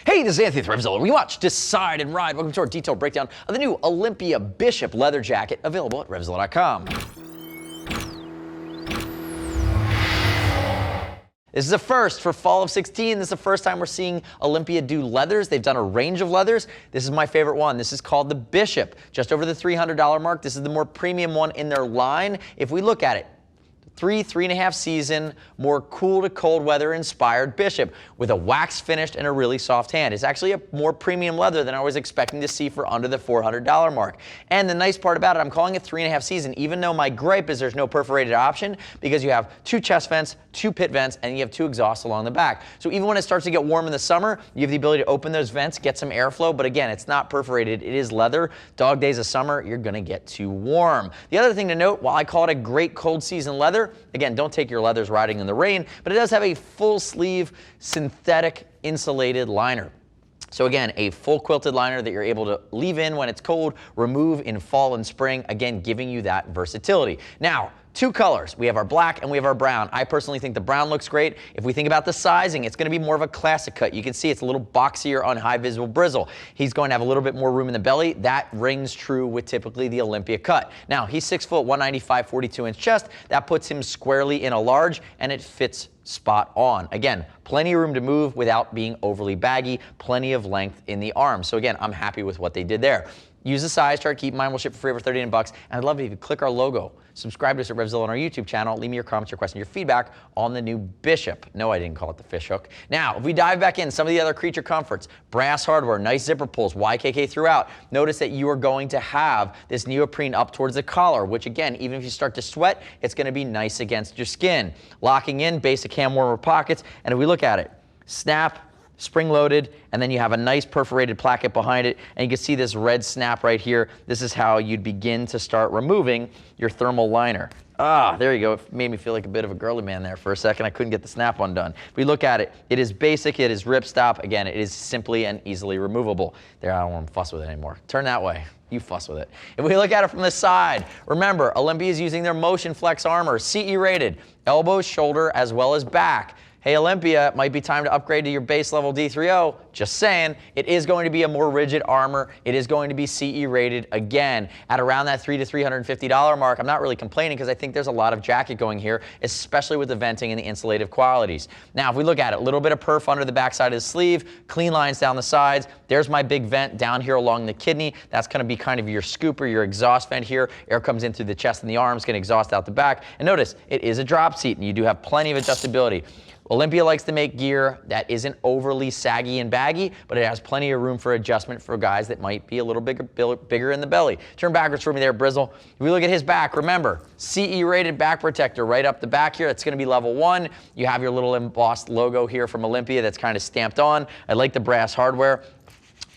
Hey, this is Anthony with RevZilla. We watch, decide, and ride. Welcome to our detailed breakdown of the new Olympia Bishop leather jacket available at RevZilla.com. This is a first for fall of 16. This is the first time we're seeing Olympia do leathers. They've done a range of leathers. This is my favorite one. This is called the Bishop, just over the $300 mark. This is the more premium one in their line. If we look at it, three and a half season, more cool to cold weather inspired Bishop with a wax finished and a really soft hand. It's actually a more premium leather than I was expecting to see for under the $400 mark. And the nice part about it, I'm calling it 3.5 season, even though my gripe is there's no perforated option because you have 2 chest vents, 2 pit vents, and you have 2 exhausts along the back. So even when it starts to get warm in the summer, you have the ability to open those vents, get some airflow, but again, it's not perforated, it is leather. Dog days of summer, you're gonna get too warm. The other thing to note, while I call it a great cold season leather, again, don't take your leathers riding in the rain, but it does have a full sleeve synthetic insulated liner. So again, a full quilted liner that you're able to leave in when it's cold, remove in fall and spring, again, giving you that versatility. Now, 2 colors. We have our black and we have our brown. I personally think the brown looks great. If we think about the sizing, it's going to be more of a classic cut. You can see it's a little boxier on high visible bristle. He's going to have a little bit more room in the belly. That rings true with typically the Olympia cut. Now, he's 6 foot, 195, 42-inch chest. That puts him squarely in a large, and it fits spot on. Again, plenty of room to move without being overly baggy, plenty of length in the arms. So again, I'm happy with what they did there. Use the size chart, keep in mind we'll ship for free over 39 bucks, and I'd love it if you click our logo, subscribe to us at RevZilla on our YouTube channel, leave me your comments, your questions, your feedback on the new Bishop. No, I didn't call it the fish hook. Now, if we dive back in, some of the other creature comforts, brass hardware, nice zipper pulls, YKK throughout. Notice that you are going to have this neoprene up towards the collar, which again, even if you start to sweat, it's gonna be nice against your skin. Locking in, basic hand warmer pockets, and if we look at it, snap, spring-loaded, and then you have a nice perforated placket behind it, and you can see this red snap right here. This is how you'd begin to start removing your thermal liner. Ah, there you go. It made me feel like a bit of a girly man there for a second. I couldn't get the snap undone. If we look at it, it is basic, it is ripstop. Again, it is simply and easily removable. There, I don't want to fuss with it anymore. Turn that way. You fuss with it. If we look at it from the side, remember, Olympia is using their Motion Flex armor, CE rated, elbow, shoulder, as well as back. Hey Olympia, it might be time to upgrade to your base level D3O. Just saying, it is going to be a more rigid armor. It is going to be CE rated again at around that $300 to $350 mark. I'm not really complaining because I think there's a lot of jacket going here, especially with the venting and the insulative qualities. Now, if we look at it, a little bit of perf under the backside of the sleeve, clean lines down the sides. There's my big vent down here along the kidney. That's going to be kind of your scooper, your exhaust vent here. Air comes in through the chest and the arms, can exhaust out the back. And notice, it is a drop seat, and you do have plenty of adjustability. Olympia likes to make gear that isn't overly saggy and baggy, but it has plenty of room for adjustment for guys that might be a little bigger in the belly. Turn backwards for me there, Brizzle. If we look at his back, remember, CE rated back protector right up the back here. That's going to be level 1. You have your little embossed logo here from Olympia that's kind of stamped on. I like the brass hardware.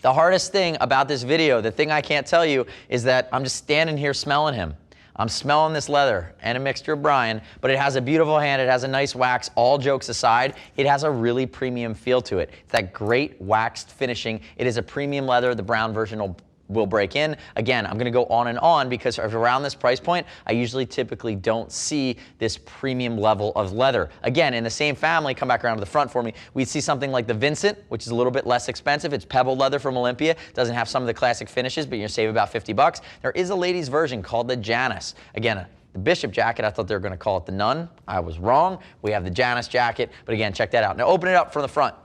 The hardest thing about this video, the thing I can't tell you, is that I'm just standing here smelling him. I'm smelling this leather and a mixture of Brian, but it has a beautiful hand, it has a nice wax. All jokes aside, it has a really premium feel to it. It's that great waxed finishing. It is a premium leather. The brown version will break in. Again, I'm gonna go on because around this price point, I usually typically don't see this premium level of leather. Again, in the same family, come back around to the front for me, we'd see something like the Vincent, which is a little bit less expensive. It's pebbled leather from Olympia. Doesn't have some of the classic finishes, but you're gonna save about 50 bucks. There is a ladies version called the Janice. Again, the Bishop jacket, I thought they were gonna call it the Nun. I was wrong. We have the Janice jacket, but again, check that out. Now open it up from the front.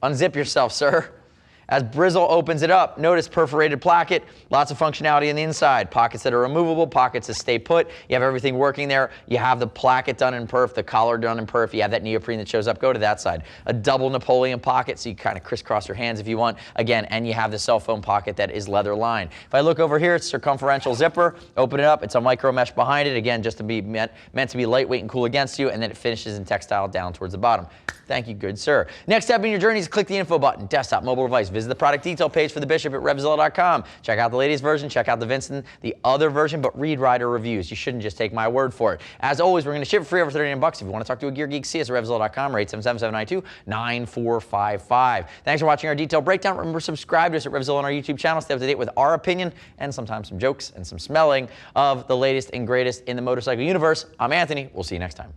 Unzip yourself, sir. As Brizzle opens it up, notice perforated placket, lots of functionality on the inside. Pockets that are removable, pockets that stay put. You have everything working there. You have the placket done in perf, the collar done in perf. You have that neoprene that shows up. Go to that side. A double Napoleon pocket, so you kind of crisscross your hands if you want. Again, and you have the cell phone pocket that is leather lined. If I look over here, it's circumferential zipper. Open it up. It's a micro mesh behind it. Again, just to be meant to be lightweight and cool against you, and then it finishes in textile down towards the bottom. Thank you, good sir. Next step in your journey is click the info button, desktop, mobile device. Visit the product detail page for the Bishop at RevZilla.com. Check out the ladies version, check out the Vincent, the other version, but read rider reviews. You shouldn't just take my word for it. As always, we're going to ship for free over 39 bucks. If you want to talk to a gear geek, see us at RevZilla.com or 877-792-9455. Thanks for watching our detailed breakdown. Remember, subscribe to us at RevZilla on our YouTube channel. Stay up to date with our opinion and sometimes some jokes and some smelling of the latest and greatest in the motorcycle universe. I'm Anthony. We'll see you next time.